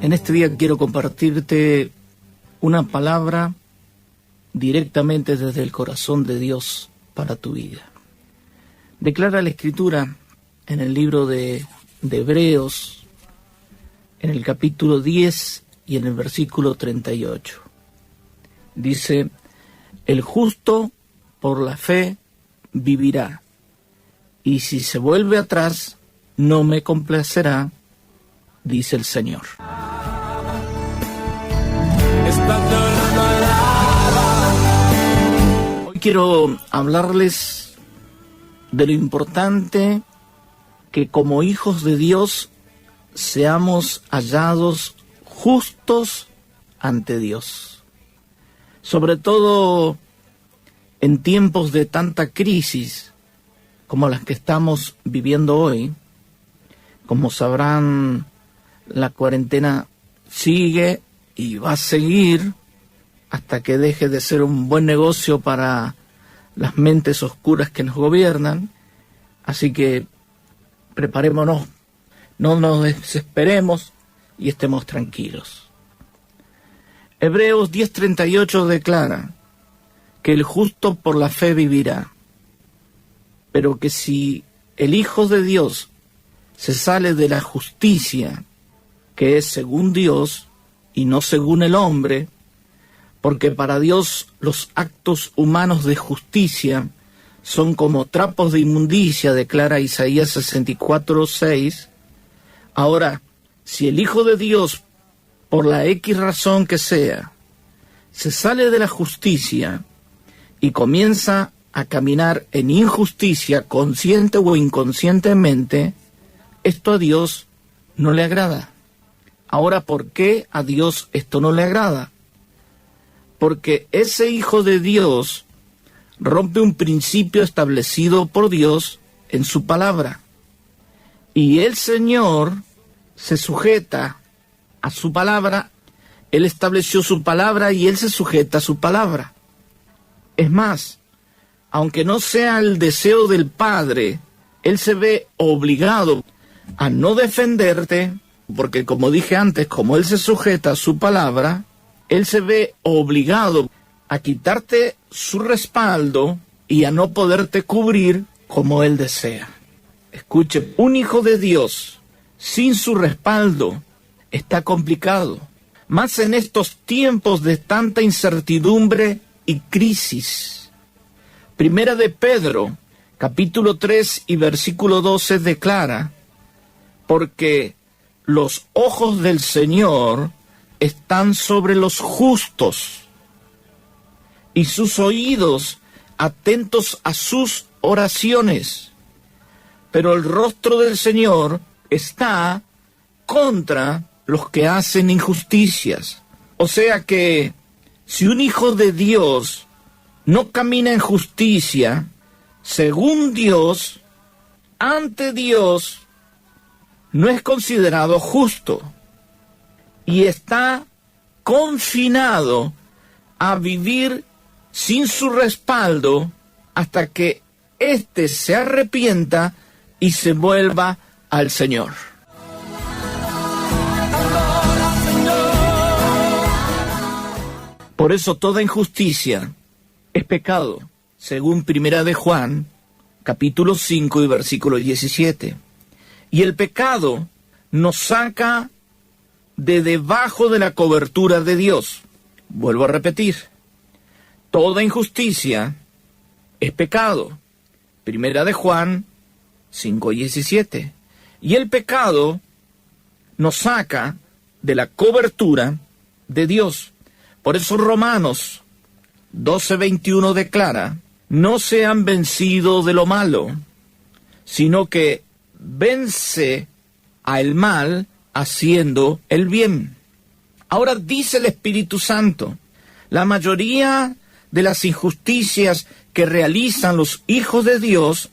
En este día quiero compartirte una palabra directamente desde el corazón de Dios para tu vida. Declara la Escritura en el libro de Hebreos, en el capítulo 10 y en el versículo 38. Dice: el justo por la fe vivirá, y si se vuelve atrás, no me complacerá, dice el Señor. Hoy quiero hablarles de lo importante que como hijos de Dios seamos hallados justos ante Dios. Sobre todo en tiempos de tanta crisis como las que estamos viviendo hoy. Como sabrán, la cuarentena sigue y va a seguir hasta que deje de ser un buen negocio para las mentes oscuras que nos gobiernan. Así que preparémonos, no nos desesperemos y estemos tranquilos. Hebreos 10:38 declara que el justo por la fe vivirá, pero que si el Hijo de Dios se sale de la justicia, que es según Dios y no según el hombre, porque para Dios los actos humanos de justicia son como trapos de inmundicia, declara Isaías 64:6. Ahora, si el Hijo de Dios, por la X razón que sea, se sale de la justicia y comienza a caminar en injusticia, consciente o inconscientemente, esto a Dios no le agrada. Ahora, ¿por qué a Dios esto no le agrada? Porque ese Hijo de Dios rompe un principio establecido por Dios en su palabra. Y el Señor se sujeta a su palabra. Él estableció su palabra y Él se sujeta a su palabra. Es más, aunque no sea el deseo del Padre, Él se ve obligado a no defenderte, porque como dije antes, como Él se sujeta a su palabra, Él se ve obligado a quitarte su respaldo y a no poderte cubrir como Él desea. Escuche, un hijo de Dios sin su respaldo está complicado, más en estos tiempos de tanta incertidumbre y crisis. Primera de Pedro, capítulo 3 y versículo 12 declara: porque los ojos del Señor están sobre los justos, y sus oídos atentos a sus oraciones. Pero el rostro del Señor está contra los que hacen injusticias. O sea que, si un hijo de Dios no camina en justicia, según Dios, ante Dios, no es considerado justo y está confinado a vivir sin su respaldo hasta que éste se arrepienta y se vuelva al Señor. Por eso toda injusticia es pecado, según Primera de Juan, capítulo 5 y versículo 17. Y el pecado nos saca de debajo de la cobertura de Dios. Vuelvo a repetir, toda injusticia es pecado. Primera de Juan 5:17. Y el pecado nos saca de la cobertura de Dios. Por eso Romanos 12:21 declara: no sean vencidos de lo malo, sino que vence al mal haciendo el bien. Ahora dice el Espíritu Santo: la mayoría de las injusticias que realizan los hijos de Dios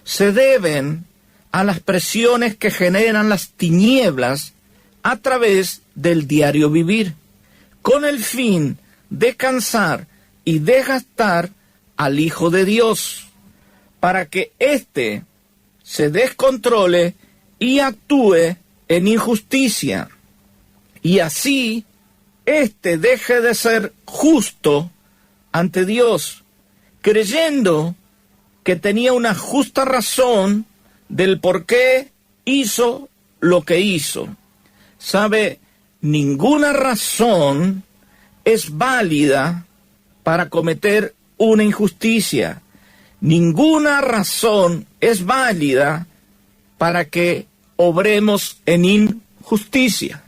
se deben a las presiones que generan las tinieblas a través del diario vivir, con el fin de cansar y desgastar al Hijo de Dios, para que éste se descontrole y actúe en injusticia. y así éste deje de ser justo ante Dios, creyendo que tenía una justa razón del por qué hizo lo que hizo. ¿Sabe? Ninguna razón es válida para cometer una injusticia. Ninguna razón es válida para que obremos en injusticia.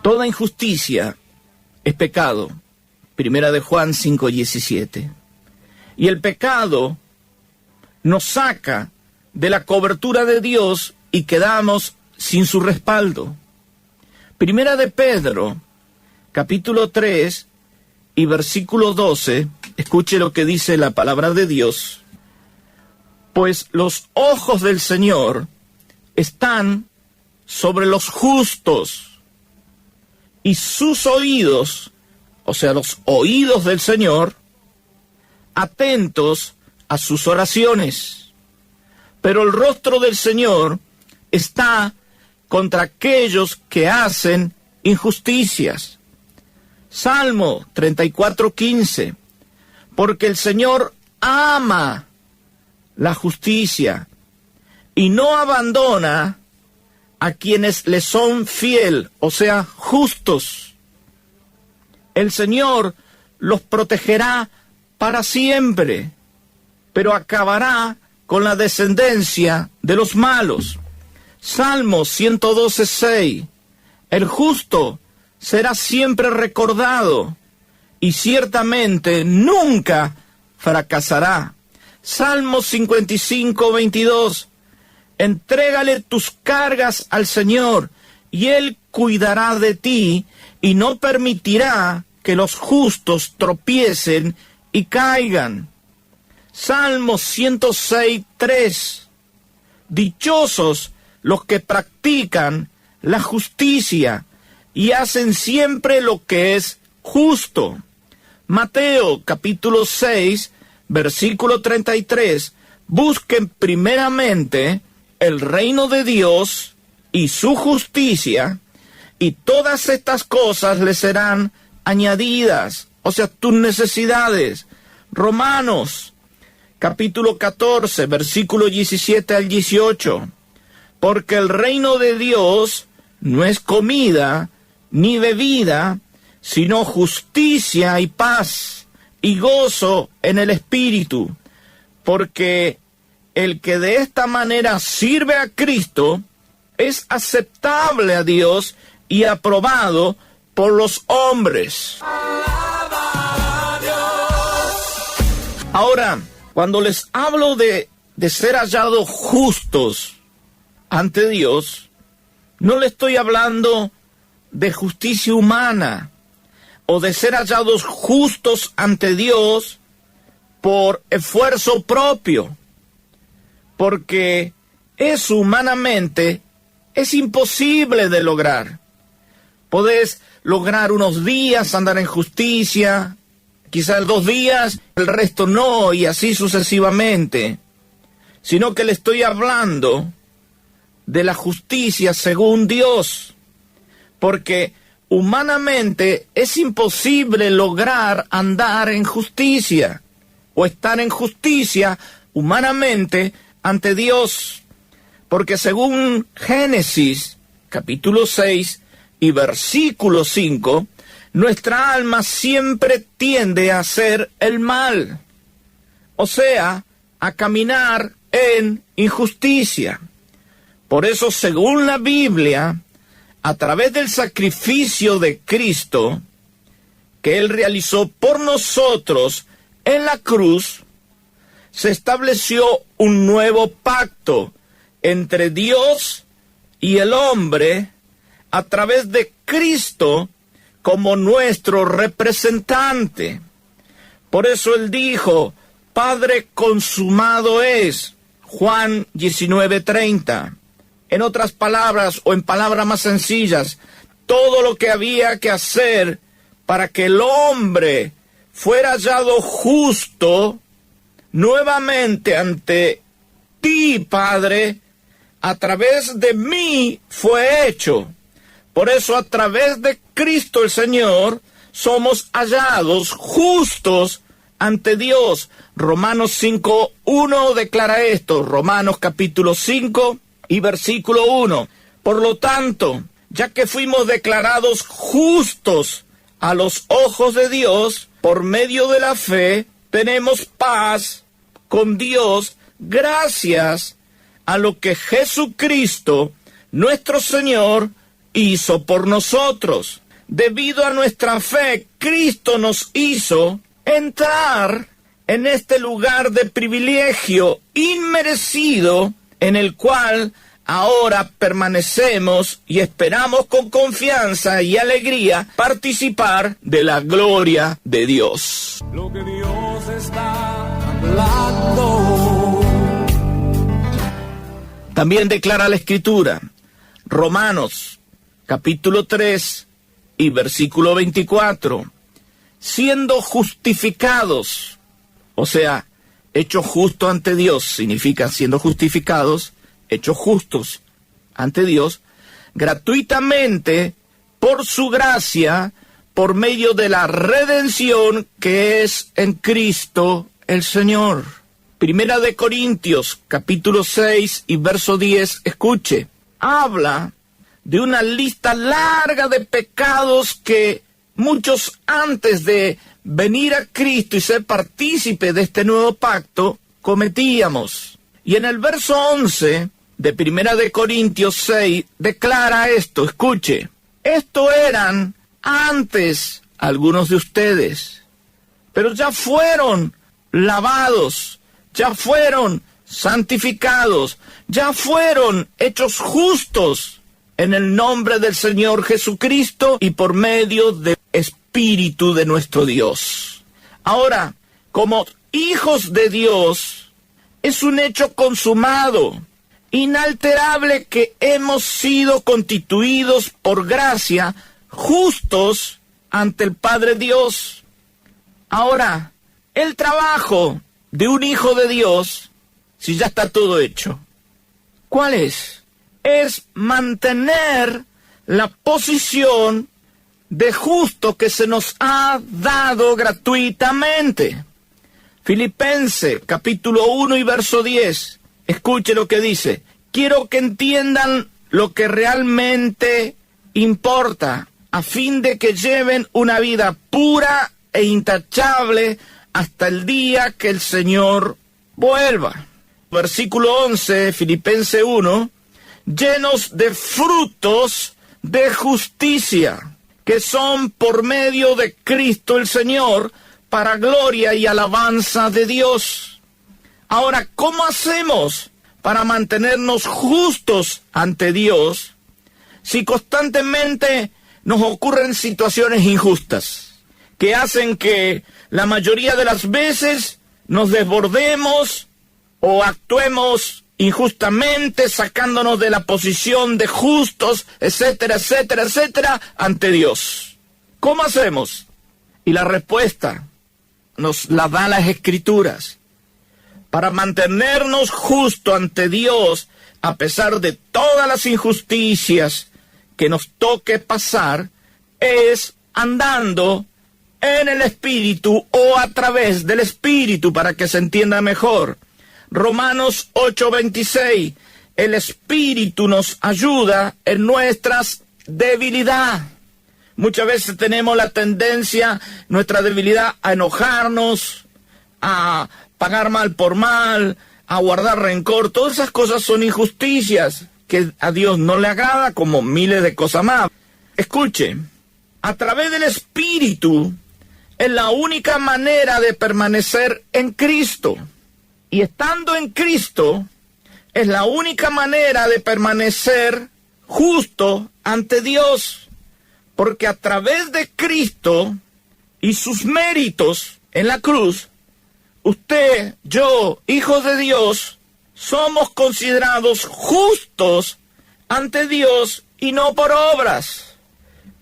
Toda injusticia es pecado. Primera de Juan 5:17. Y el pecado nos saca de la cobertura de Dios y quedamos sin su respaldo. Primera de Pedro, capítulo 3 y versículo 12, escuche lo que dice la palabra de Dios. Pues los ojos del Señor están sobre los justos, y sus oídos, o sea, los oídos del Señor, atentos a sus oraciones. Pero el rostro del Señor está contra aquellos que hacen injusticias. Salmo 34:15. Porque el Señor ama la justicia y no abandona a quienes le son fiel, o sea, justos. El Señor los protegerá para siempre, pero acabará con la descendencia de los malos. Salmo 112:6. El justo será siempre recordado y ciertamente nunca fracasará. Salmo 55:22. Entrégale tus cargas al Señor y Él cuidará de ti y no permitirá que los justos tropiecen y caigan. Salmo 106:3. Dichosos los que practican la justicia y hacen siempre lo que es justo. Mateo capítulo 6, versículo 33. Busquen primeramente el reino de Dios y su justicia, y todas estas cosas les serán añadidas, o sea, tus necesidades. Romanos capítulo 14, versículo 17 al 18. Porque el reino de Dios no es comida ni bebida, sino justicia y paz y gozo en el Espíritu. Porque el que de esta manera sirve a Cristo es aceptable a Dios y aprobado por los hombres. Ahora, cuando les hablo de ser hallados justos ante Dios, no le estoy hablando de justicia humana o de ser hallados justos ante Dios por esfuerzo propio, porque eso humanamente es imposible de lograr. Podés lograr unos días andar en justicia, quizás 2 días, el resto no, y así sucesivamente, sino que le estoy hablando de la justicia según Dios, porque humanamente es imposible lograr andar en justicia o estar en justicia humanamente ante Dios, porque según Génesis capítulo 6 y versículo 5, nuestra alma siempre tiende a hacer el mal, o sea, a caminar en injusticia. Por eso, según la Biblia, a través del sacrificio de Cristo, que Él realizó por nosotros en la cruz, se estableció un nuevo pacto entre Dios y el hombre a través de Cristo como nuestro representante. Por eso Él dijo, Padre, consumado es, Juan 19:30. En otras palabras, o en palabras más sencillas, todo lo que había que hacer para que el hombre fuera hallado justo, nuevamente ante ti, Padre, a través de mí fue hecho. Por eso a través de Cristo el Señor somos hallados justos ante Dios. Romanos 5:1 declara esto, Romanos capítulo 5 y versículo 1. Por lo tanto, ya que fuimos declarados justos a los ojos de Dios, por medio de la fe, tenemos paz con Dios gracias a lo que Jesucristo, nuestro Señor, hizo por nosotros. Debido a nuestra fe, Cristo nos hizo entrar en este lugar de privilegio inmerecido en el cual ahora permanecemos y esperamos con confianza y alegría participar de la gloria de Dios. Lo que Dios está hablando. También declara la Escritura, Romanos capítulo 3 y versículo 24, siendo justificados, o sea, hechos justos ante Dios, significa siendo justificados, hechos justos ante Dios, gratuitamente, por su gracia, por medio de la redención que es en Cristo el Señor. Primera de Corintios, capítulo 6 y verso 10, escuche, habla de una lista larga de pecados que muchos antes de venir a Cristo y ser partícipe de este nuevo pacto, cometíamos. Y en el verso 11 de Primera de Corintios 6 declara esto, escuche, esto eran antes algunos de ustedes, pero ya fueron lavados, ya fueron santificados, ya fueron hechos justos en el nombre del Señor Jesucristo y por medio del Espíritu de nuestro Dios. Ahora, como hijos de Dios, es un hecho consumado, inalterable, que hemos sido constituidos por gracia, justos ante el Padre Dios. Ahora, el trabajo de un hijo de Dios, si ya está todo hecho, ¿cuál es? Es mantener la posición de justo que se nos ha dado gratuitamente. Filipenses, capítulo 1 y verso 10. Escuche lo que dice. Quiero que entiendan lo que realmente importa, a fin de que lleven una vida pura e intachable hasta el día que el Señor vuelva. Versículo 11, Filipenses 1. Llenos de frutos de justicia, que son por medio de Cristo el Señor, para gloria y alabanza de Dios. Ahora, ¿cómo hacemos para mantenernos justos ante Dios si constantemente nos ocurren situaciones injustas que hacen que la mayoría de las veces nos desbordemos o actuemos injustamente, sacándonos de la posición de justos, etcétera, etcétera, etcétera, ante Dios? ¿Cómo hacemos? Y la respuesta nos la dan las Escrituras. Para mantenernos justos ante Dios, a pesar de todas las injusticias que nos toque pasar, es andando en el Espíritu o a través del Espíritu, para que se entienda mejor. Romanos 8:26, el Espíritu nos ayuda en nuestras debilidades. Muchas veces tenemos la tendencia, nuestra debilidad, a enojarnos, a pagar mal por mal, a guardar rencor. Todas esas cosas son injusticias que a Dios no le agrada, como miles de cosas más. Escuche, a través del Espíritu es la única manera de permanecer en Cristo. Y estando en Cristo, es la única manera de permanecer justo ante Dios. Porque a través de Cristo y sus méritos en la cruz, usted, yo, hijos de Dios, somos considerados justos ante Dios y no por obras.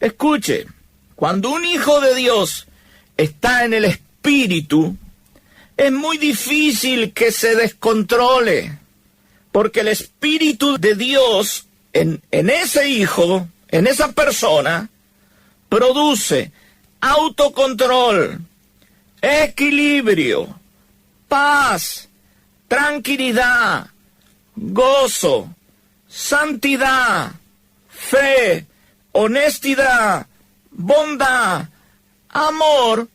Escuche, cuando un hijo de Dios está en el Espíritu, es muy difícil que se descontrole, porque el Espíritu de Dios en ese hijo, en esa persona, produce autocontrol, equilibrio, paz, tranquilidad, gozo, santidad, fe, honestidad, bondad, amor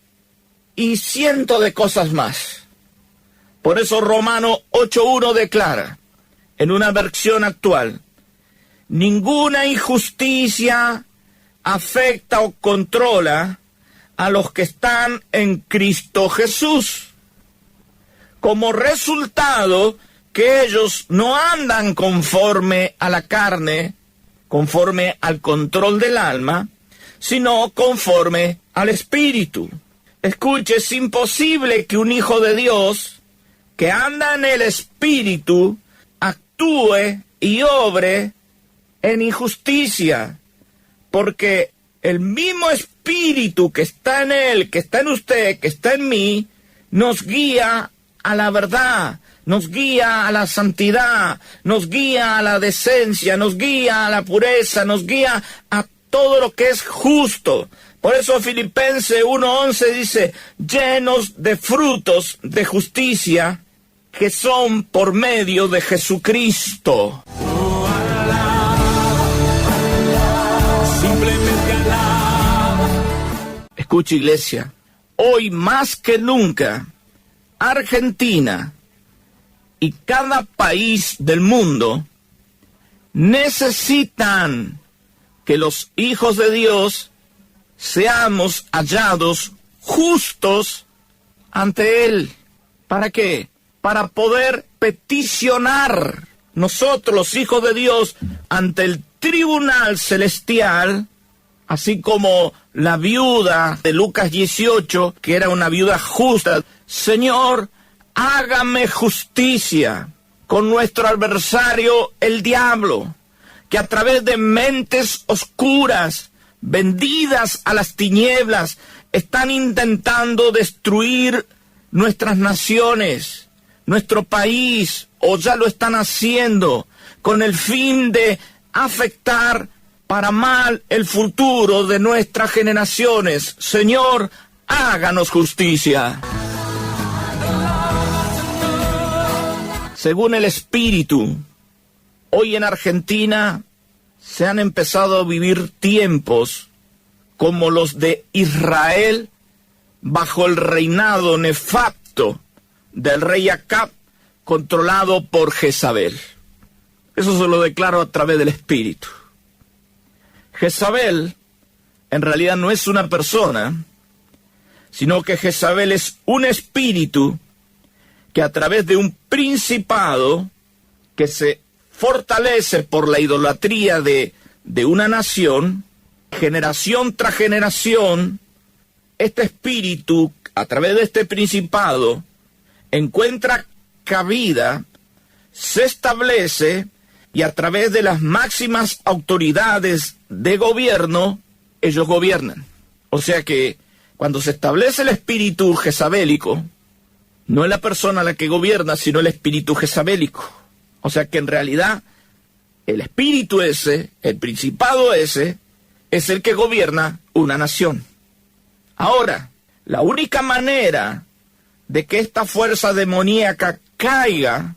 y cientos de cosas más. Por eso Romano 8:1 declara, en una versión actual, ninguna injusticia afecta o controla a los que están en Cristo Jesús. Como resultado, que ellos no andan conforme a la carne, conforme al control del alma, sino conforme al Espíritu. Escuche, es imposible que un hijo de Dios que anda en el Espíritu actúe y obre en injusticia, porque el mismo Espíritu que está en él, que está en usted, que está en mí, nos guía a la verdad, nos guía a la santidad, nos guía a la decencia, nos guía a la pureza, nos guía a todo lo que es justo. Por eso Filipenses 1:11 dice, llenos de frutos de justicia que son por medio de Jesucristo. Simplemente alaba. Escucha, iglesia, hoy más que nunca, Argentina y cada país del mundo necesitan que los hijos de Dios seamos hallados justos ante Él. ¿Para qué? Para poder peticionar nosotros, los hijos de Dios, ante el tribunal celestial, así como la viuda de Lucas 18, que era una viuda justa. Señor, hágame justicia con nuestro adversario, el diablo, que a través de mentes oscuras, vendidas a las tinieblas, están intentando destruir nuestras naciones, nuestro país, o ya lo están haciendo, con el fin de afectar para mal el futuro de nuestras generaciones. Señor, háganos justicia. Según el Espíritu, hoy en Argentina se han empezado a vivir tiempos como los de Israel bajo el reinado nefasto del rey Acab, controlado por Jezabel. Eso se lo declaro a través del Espíritu. Jezabel en realidad no es una persona, sino que Jezabel es un espíritu que a través de un principado que se fortalece por la idolatría de una nación, generación tras generación, este espíritu, a través de este principado, encuentra cabida, se establece, y a través de las máximas autoridades de gobierno, ellos gobiernan. O sea que cuando se establece el espíritu jezabélico, no es la persona la que gobierna, sino el espíritu jezabélico. O sea que en realidad el espíritu ese, el principado ese, es el que gobierna una nación. Ahora, la única manera de que esta fuerza demoníaca caiga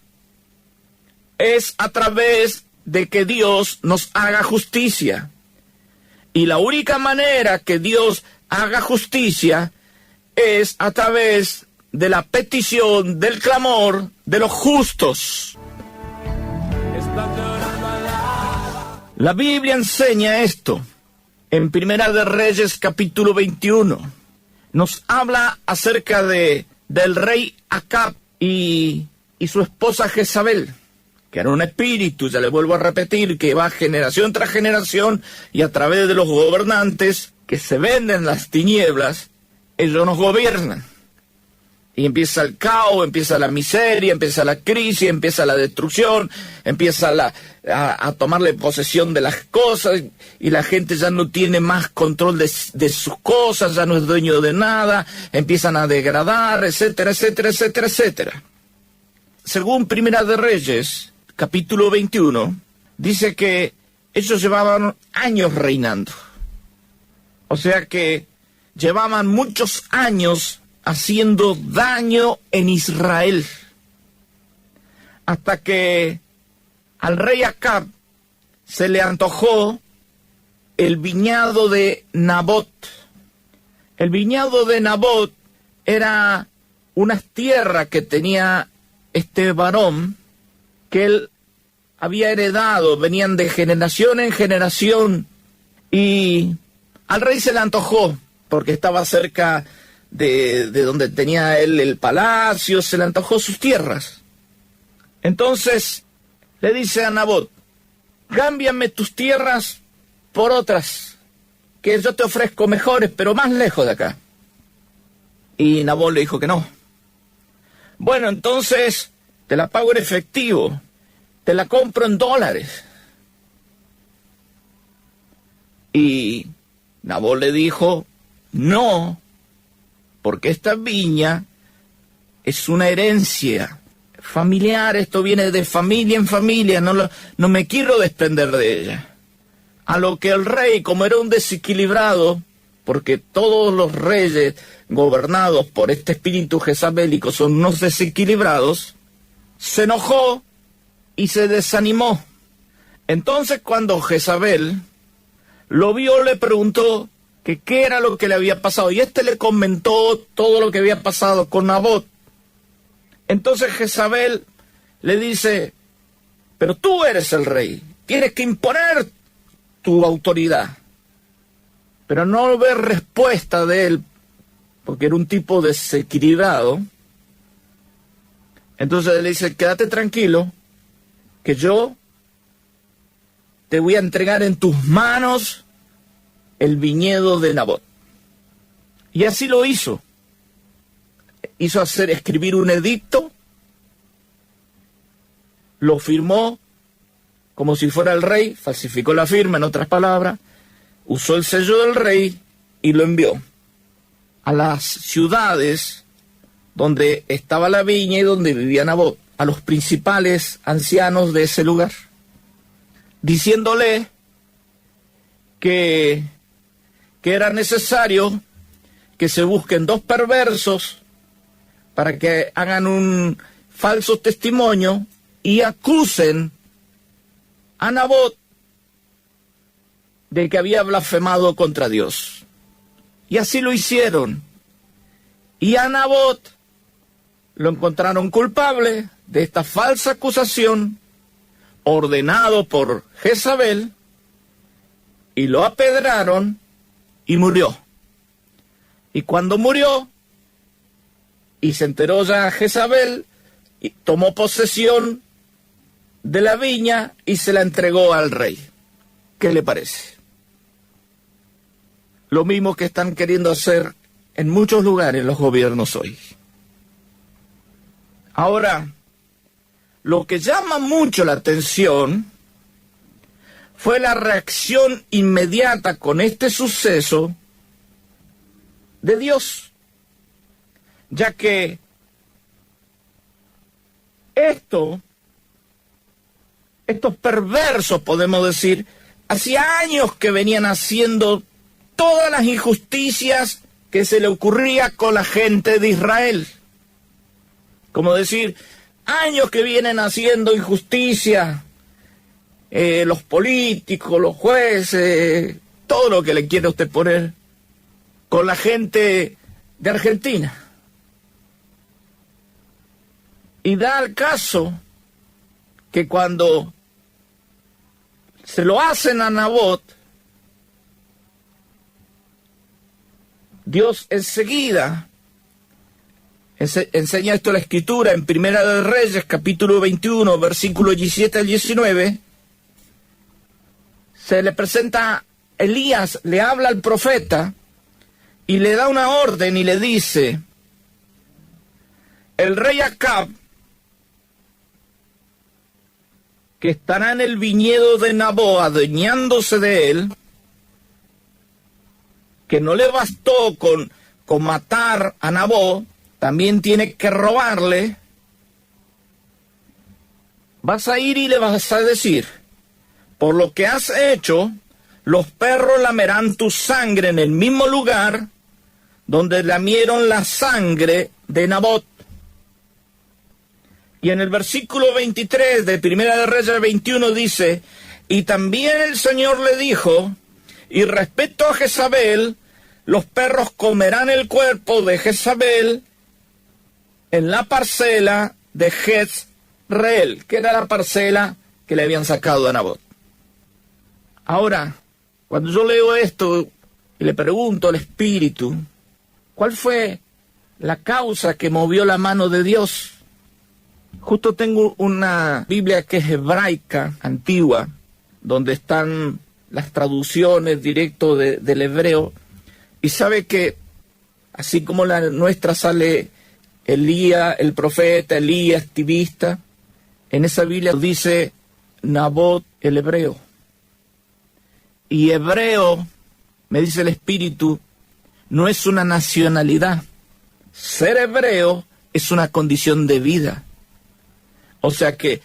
es a través de que Dios nos haga justicia. Y la única manera que Dios haga justicia es a través de la petición, del clamor de los justos. La Biblia enseña esto. En Primera de Reyes, capítulo 21, nos habla acerca del rey Acab y su esposa Jezabel, que era un espíritu, ya le vuelvo a repetir, que va generación tras generación, y a través de los gobernantes que se venden las tinieblas, ellos nos gobiernan. Y empieza el caos, empieza la miseria, empieza la crisis, empieza la destrucción, empieza a tomarle posesión de las cosas, y la gente ya no tiene más control de sus cosas, ya no es dueño de nada, empiezan a degradar, etcétera, etcétera, etcétera, etcétera. Según Primera de Reyes, capítulo 21, dice que ellos llevaban años reinando. O sea que llevaban muchos años haciendo daño en Israel, hasta que al rey Acab se le antojó el viñado de Nabot. El viñado de Nabot era una tierra que tenía este varón, que él había heredado, venían de generación en generación, y al rey se le antojó, porque estaba cerca de donde tenía él el palacio, se le antojó sus tierras. Entonces le dice a Nabot: cámbiame tus tierras por otras, que yo te ofrezco mejores, pero más lejos de acá. Y Nabot le dijo que no. Bueno, entonces te la pago en efectivo, te la compro en dólares. Y Nabot le dijo: no, porque esta viña es una herencia familiar, esto viene de familia en familia, no me quiero desprender de ella. A lo que el rey, como era un desequilibrado, porque todos los reyes gobernados por este espíritu jezabélico son unos desequilibrados, se enojó y se desanimó. Entonces, cuando Jezabel lo vio, le preguntó que qué era lo que le había pasado, y este le comentó todo lo que había pasado con Nabot. Entonces Jezabel le dice: pero tú eres el rey, tienes que imponer tu autoridad. Pero no ve respuesta de él, porque era un tipo desequilibrado. Entonces le dice: quédate tranquilo, que yo te voy a entregar en tus manos el viñedo de Nabot. Y así lo hizo. Hizo escribir un edicto, lo firmó como si fuera el rey, falsificó la firma, en otras palabras, usó el sello del rey y lo envió a las ciudades donde estaba la viña y donde vivía Nabot, a los principales ancianos de ese lugar, diciéndole que era necesario que se busquen 2 perversos para que hagan un falso testimonio y acusen a Nabot de que había blasfemado contra Dios. Y así lo hicieron. Y a Nabot lo encontraron culpable de esta falsa acusación, ordenado por Jezabel, y lo apedraron y murió. Y cuando murió, y se enteró ya Jezabel, y tomó posesión de la viña y se la entregó al rey. ¿Qué le parece? Lo mismo que están queriendo hacer en muchos lugares los gobiernos hoy. Ahora, lo que llama mucho la atención fue la reacción inmediata con este suceso de Dios, ya que estos perversos, podemos decir, hacía años que venían haciendo todas las injusticias que se le ocurría con la gente de Israel. Como decir, años que vienen haciendo injusticia, los políticos, los jueces, todo lo que le quiera usted poner, con la gente de Argentina. Y da el caso que cuando se lo hacen a Nabot, Dios enseguida enseña esto la Escritura en Primera de Reyes, capítulo 21, versículos 17 al 19. Se le presenta Elías, le habla al profeta y le da una orden y le dice: el rey Acab, que estará en el viñedo de Nabot adueñándose de él, que no le bastó con matar a Nabot, también tiene que robarle. Vas a ir y le vas a decir: por lo que has hecho, los perros lamerán tu sangre en el mismo lugar donde lamieron la sangre de Nabot. Y en el versículo 23 de Primera de Reyes 21 dice: y también el Señor le dijo: y respecto a Jezabel, los perros comerán el cuerpo de Jezabel en la parcela de Jezreel, que era la parcela que le habían sacado a Nabot. Ahora, cuando yo leo esto y le pregunto al Espíritu, ¿cuál fue la causa que movió la mano de Dios? Justo tengo una Biblia que es hebraica, antigua, donde están las traducciones directo del hebreo, y sabe que, así como la nuestra sale Elías, el profeta, Elías, activista, en esa Biblia dice Nabot el hebreo. Y hebreo, me dice el Espíritu, no es una nacionalidad. Ser hebreo es una condición de vida. O sea que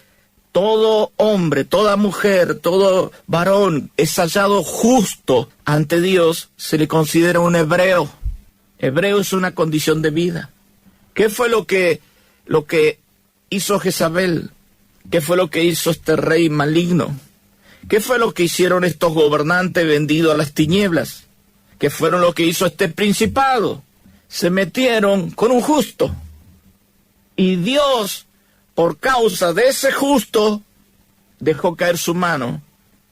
todo hombre, toda mujer, todo varón es hallado justo ante Dios, se le considera un hebreo. Hebreo es una condición de vida. ¿Qué fue lo que hizo Jezabel? ¿Qué fue lo que hizo este rey maligno? ¿Qué fue lo que hicieron estos gobernantes vendidos a las tinieblas? ¿Qué fueron lo que hizo este principado? Se metieron con un justo. Y Dios, por causa de ese justo, dejó caer su mano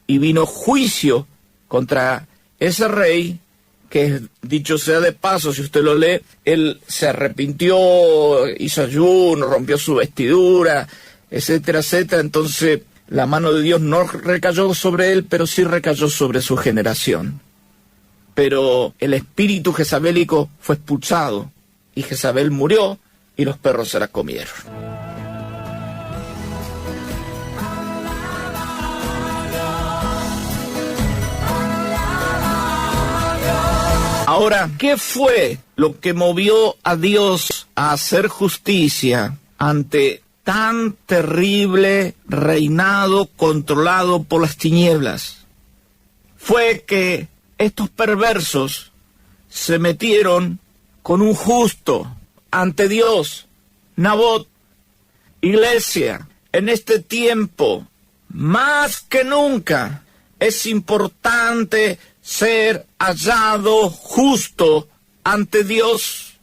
y vino juicio contra ese rey, que, dicho sea de paso, si usted lo lee, él se arrepintió, hizo ayuno, rompió su vestidura, etcétera, etcétera. Entonces la mano de Dios no recayó sobre él, pero sí recayó sobre su generación. Pero el espíritu jezabélico fue expulsado, y Jezabel murió, y los perros se la comieron. Ahora, ¿qué fue lo que movió a Dios a hacer justicia ante tan terrible reinado controlado por las tinieblas? Fue que estos perversos se metieron con un justo ante Dios. Nabot, iglesia, en este tiempo, más que nunca, es importante ser hallado justo ante Dios.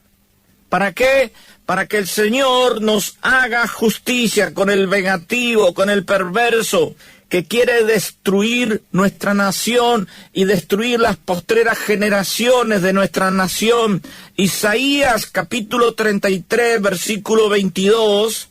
¿Para qué? Para que el Señor nos haga justicia con el vengativo, con el perverso, que quiere destruir nuestra nación y destruir las postreras generaciones de nuestra nación. Isaías capítulo 33, versículo 22,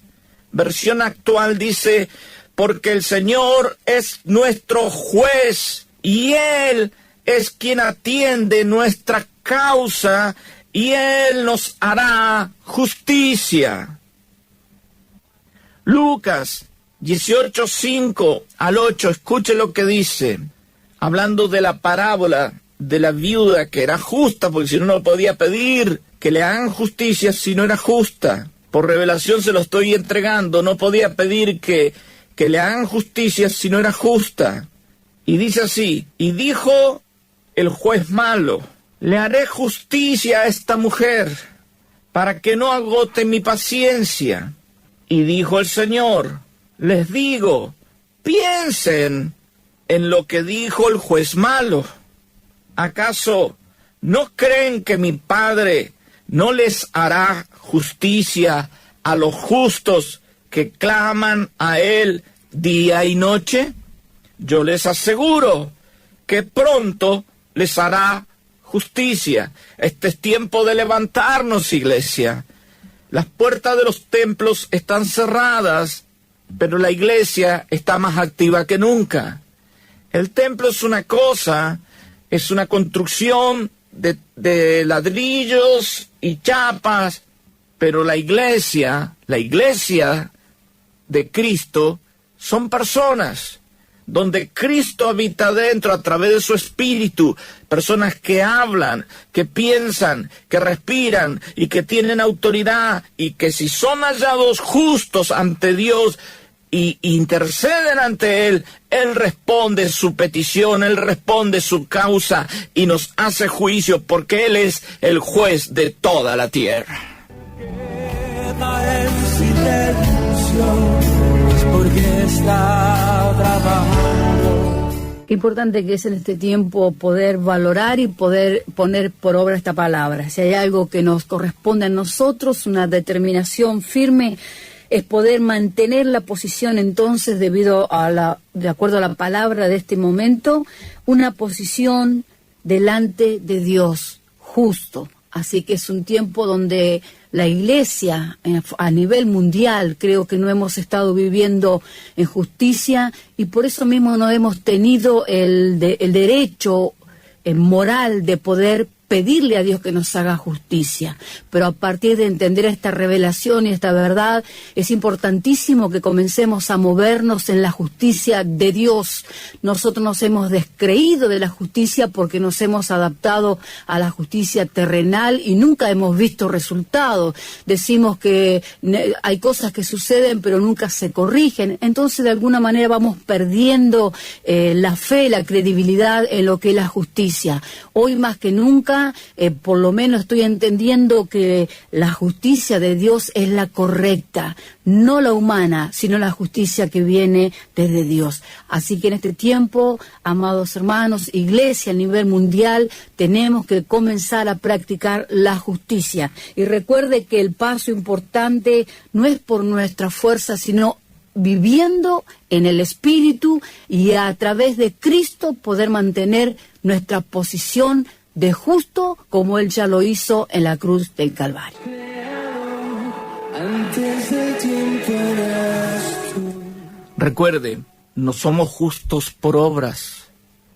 versión actual, dice: porque el Señor es nuestro juez, y Él es quien atiende nuestra causa, y Él nos hará justicia. Lucas 18, 5 al 8, escuche lo que dice, hablando de la parábola de la viuda que era justa, porque si no, no podía pedir que le hagan justicia si no era justa. Por revelación se lo estoy entregando, no podía pedir que le hagan justicia si no era justa. Y dice así: y dijo el juez malo: le haré justicia a esta mujer, para que no agote mi paciencia. Y dijo el Señor: les digo, piensen en lo que dijo el juez malo. ¿Acaso no creen que mi Padre no les hará justicia a los justos que claman a Él día y noche? Yo les aseguro que pronto les hará justicia. Este es tiempo de levantarnos, iglesia. Las puertas de los templos están cerradas, pero la iglesia está más activa que nunca. El templo es una cosa, es una construcción de ladrillos y chapas, Pero la iglesia de Cristo son personas donde Cristo habita dentro a través de su espíritu, personas que hablan, que piensan, que respiran y que tienen autoridad, y que si son hallados justos ante Dios y interceden ante Él, Él responde su petición, Él responde su causa y nos hace juicio, porque Él es el juez de toda la tierra. En silencio, es porque está trabajando. Qué importante que es en este tiempo poder valorar y poder poner por obra esta palabra. Si hay algo que nos corresponde a nosotros, una determinación firme, es poder mantener la posición entonces de acuerdo a la palabra de este momento, una posición delante de Dios, justo. Así que es un tiempo donde la iglesia a nivel mundial creo que no hemos estado viviendo en justicia, y por eso mismo no hemos tenido el derecho moral de poder pedirle a Dios que nos haga justicia. Pero a partir de entender esta revelación y esta verdad, es importantísimo que comencemos a movernos en la justicia de Dios. Nosotros nos hemos descreído de la justicia porque nos hemos adaptado a la justicia terrenal y nunca hemos visto resultados. Decimos que hay cosas que suceden pero nunca se corrigen. Entonces de alguna manera vamos perdiendo la fe, la credibilidad en lo que es la justicia. Hoy más que nunca, por lo menos estoy entendiendo que la justicia de Dios es la correcta, no la humana, sino la justicia que viene desde Dios. Así que en este tiempo, amados hermanos, iglesia a nivel mundial, tenemos que comenzar a practicar la justicia. Y recuerde que el paso importante no es por nuestra fuerza, sino viviendo en el Espíritu, y a través de Cristo poder mantener nuestra posición de justo, como Él ya lo hizo en la cruz del Calvario. Recuerde, no somos justos por obras,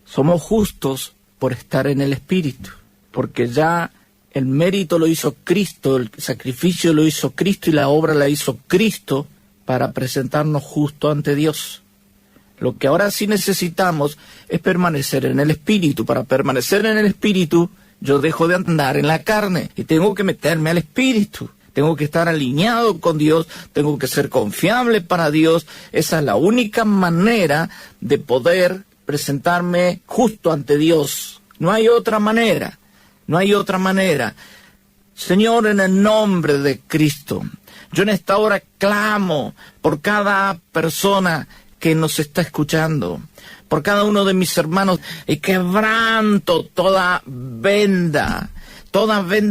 somos justos por estar en el Espíritu, porque ya el mérito lo hizo Cristo, el sacrificio lo hizo Cristo y la obra la hizo Cristo para presentarnos justo ante Dios. Lo que ahora sí necesitamos es permanecer en el Espíritu. Para permanecer en el Espíritu, yo dejo de andar en la carne y tengo que meterme al Espíritu. Tengo que estar alineado con Dios, tengo que ser confiable para Dios. Esa es la única manera de poder presentarme justo ante Dios. No hay otra manera, no hay otra manera. Señor, en el nombre de Cristo, yo en esta hora clamo por cada persona que nos está escuchando, por cada uno de mis hermanos, y quebranto toda venda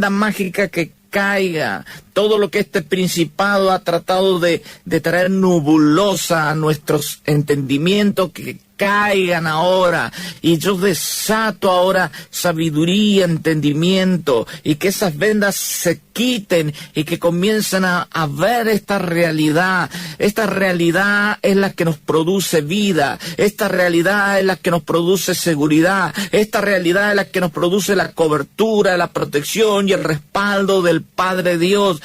mágica que caiga, todo lo que este principado ha tratado de traer nubulosa a nuestros entendimientos, que caigan ahora, y yo desato ahora sabiduría, entendimiento, y que esas vendas se quiten y que comiencen a ver esta realidad. Esta realidad es la que nos produce vida, esta realidad es la que nos produce seguridad, esta realidad es la que nos produce la cobertura, la protección y el respaldo del Padre Dios.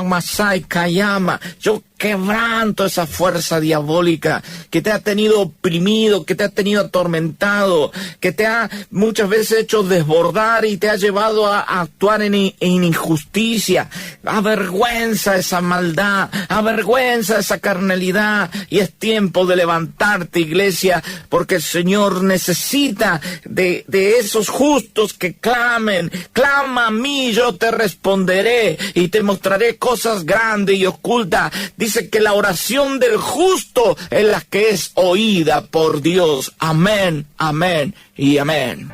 Masai Kayama, yo quebranto esa fuerza diabólica que te ha tenido oprimido, que te ha tenido atormentado, que te ha muchas veces hecho desbordar y te ha llevado a actuar en injusticia. Avergüenza esa maldad, avergüenza esa carnalidad, y es tiempo de levantarte, iglesia, porque el Señor necesita de esos justos que clamen. Clama a mí, yo te responderé y te mostraré cosas grandes y ocultas. Dice que la oración del justo es la que es oída por Dios. Amén, amén y amén.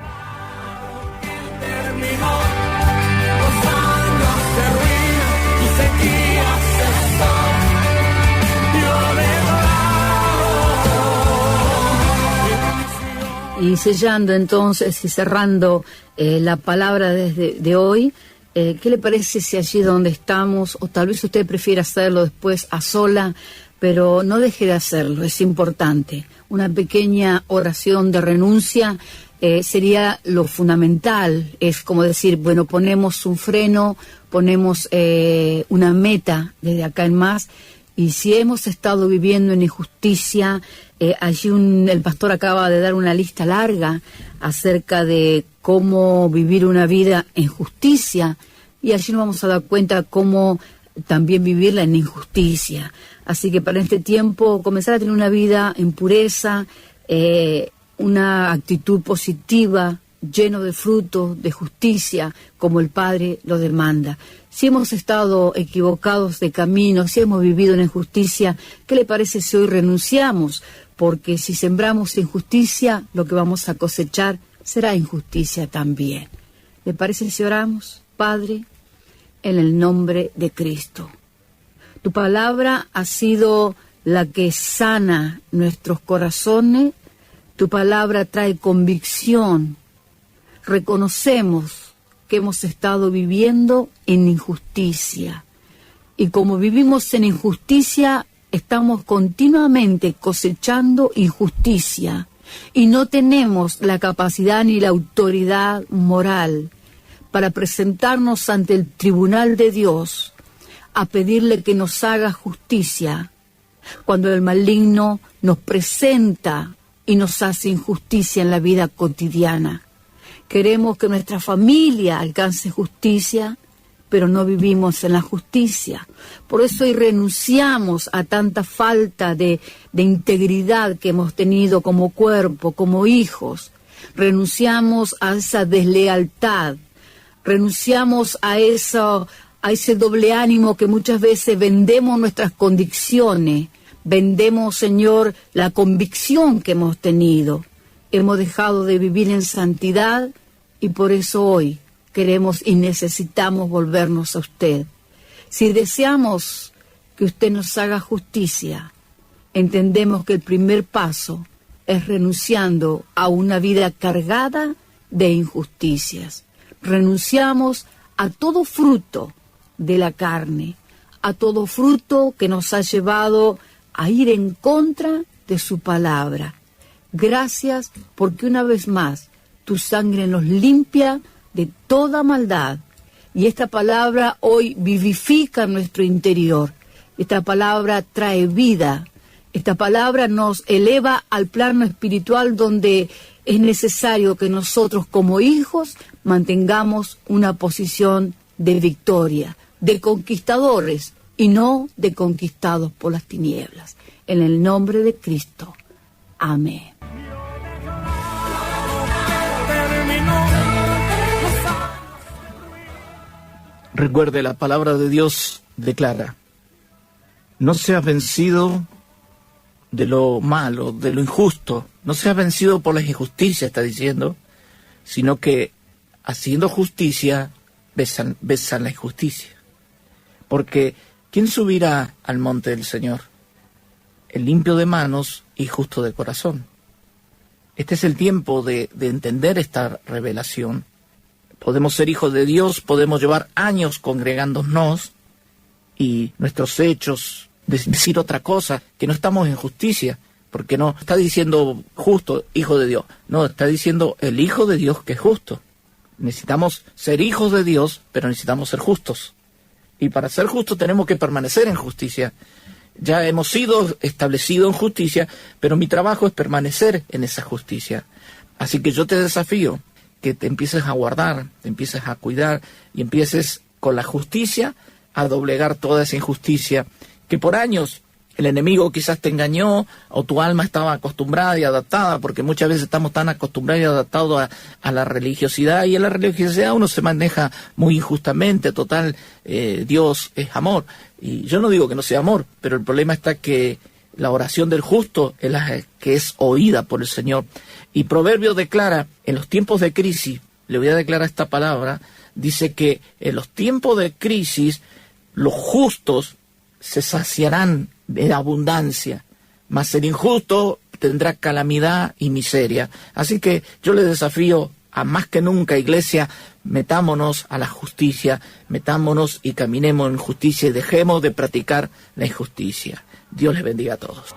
Y sellando entonces y cerrando la palabra de hoy, ¿qué le parece si allí donde estamos, o tal vez usted prefiera hacerlo después a sola, pero no deje de hacerlo, es importante, una pequeña oración de renuncia sería lo fundamental. Es como decir, bueno, ponemos un freno, ponemos una meta desde acá en más, y si hemos estado viviendo en injusticia, allí el pastor acaba de dar una lista larga acerca de cómo vivir una vida en justicia, y allí nos vamos a dar cuenta cómo también vivirla en injusticia. Así que para este tiempo comenzar a tener una vida en pureza, una actitud positiva, lleno de frutos, de justicia, como el Padre lo demanda. Si hemos estado equivocados de camino, si hemos vivido en injusticia, ¿qué le parece si hoy renunciamos? Porque si sembramos injusticia, lo que vamos a cosechar será injusticia también. ¿Le parece si oramos? Padre, en el nombre de Cristo. Tu palabra ha sido la que sana nuestros corazones. Tu palabra trae convicción. Reconocemos que hemos estado viviendo en injusticia. Y como vivimos en injusticia, estamos continuamente cosechando injusticia. Y no tenemos la capacidad ni la autoridad moral para presentarnos ante el tribunal de Dios a pedirle que nos haga justicia cuando el maligno nos presenta y nos hace injusticia en la vida cotidiana. Queremos que nuestra familia alcance justicia, pero no vivimos en la justicia. Por eso hoy renunciamos a tanta falta de integridad que hemos tenido como cuerpo, como hijos. Renunciamos a esa deslealtad. Renunciamos a ese doble ánimo que muchas veces vendemos nuestras convicciones. Vendemos, Señor, la convicción que hemos tenido. Hemos dejado de vivir en santidad y por eso hoy queremos y necesitamos volvernos a usted. Si deseamos que usted nos haga justicia, entendemos que el primer paso es renunciando a una vida cargada de injusticias. Renunciamos a todo fruto de la carne, a todo fruto que nos ha llevado a ir en contra de su palabra. Gracias porque una vez más tu sangre nos limpia de toda maldad. Y esta palabra hoy vivifica nuestro interior. Esta palabra trae vida. Esta palabra nos eleva al plano espiritual donde es necesario que nosotros como hijos mantengamos una posición de victoria, de conquistadores y no de conquistados por las tinieblas. En el nombre de Cristo. Amén. Recuerde, la palabra de Dios declara: no seas vencido de lo malo, de lo injusto, no seas vencido por las injusticias, está diciendo, sino que haciendo justicia besan la injusticia. Porque ¿quién subirá al monte del Señor? El limpio de manos y justo de corazón. Este es el tiempo de entender esta revelación. Podemos ser hijos de Dios, podemos llevar años congregándonos y nuestros hechos decir otra cosa, que no estamos en justicia, porque no está diciendo justo, hijo de Dios, no, está diciendo el hijo de Dios que es justo. Necesitamos ser hijos de Dios, pero necesitamos ser justos. Y para ser justos tenemos que permanecer en justicia. Ya hemos sido establecidos en justicia, pero mi trabajo es permanecer en esa justicia. Así que yo te desafío que te empieces a guardar, te empieces a cuidar y empieces con la justicia a doblegar toda esa injusticia que por años el enemigo quizás te engañó o tu alma estaba acostumbrada y adaptada, porque muchas veces estamos tan acostumbrados y adaptados a la religiosidad, y en la religiosidad uno se maneja muy injustamente. Total, Dios es amor, y yo no digo que no sea amor, pero el problema está que la oración del justo es la que es oída por el Señor. Y Proverbios declara, en los tiempos de crisis, le voy a declarar esta palabra, dice que en los tiempos de crisis los justos se saciarán de abundancia, mas el injusto tendrá calamidad y miseria. Así que yo les desafío a más que nunca, iglesia, metámonos a la justicia, metámonos y caminemos en justicia y dejemos de practicar la injusticia. Dios les bendiga a todos.